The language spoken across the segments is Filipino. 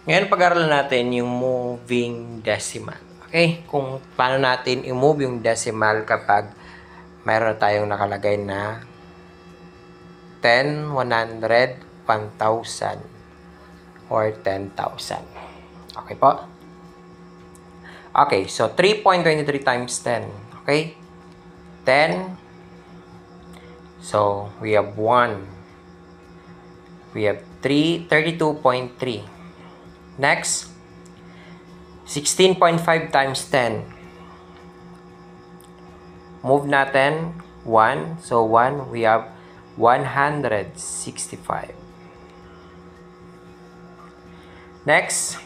Ngayon pag-aralan natin yung moving decimal. Okay? Kung paano natin i-move yung decimal kapag mayroon tayong nakalagay na 10, 100, 1,000, or 10,000. Okay po? Okay, so 3.23 times 10. Okay? 10. So, we have 1. We have 3, 32.3. Next, 16.5 times 10. Move natin 1. So, 1, we have 165. Next,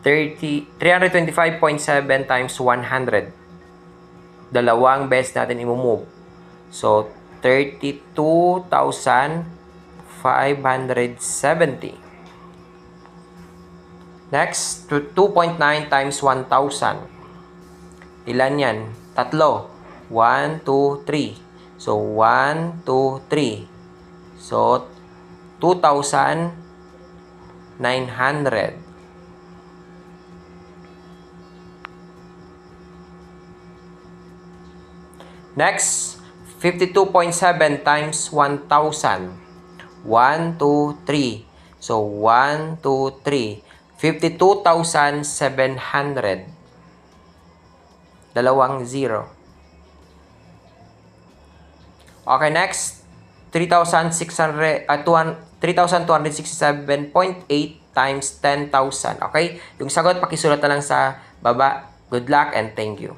325.7 times 100. Dalawang beses natin i-move. So, 32,570. Next, 2.9 times 1,000. Ilan yan? Tatlo. 1, 2, 3. So, 1, 2, 3. So, 2,900. Next, 52.7 times 1,000. 1, 2, 3. So, 1, 2, 3. 52,700. Dalawang 0. Okay, next. 3,267.8 times 10,000. Okay? Yung sagot, pakisulat na lang sa baba. Good luck and thank you.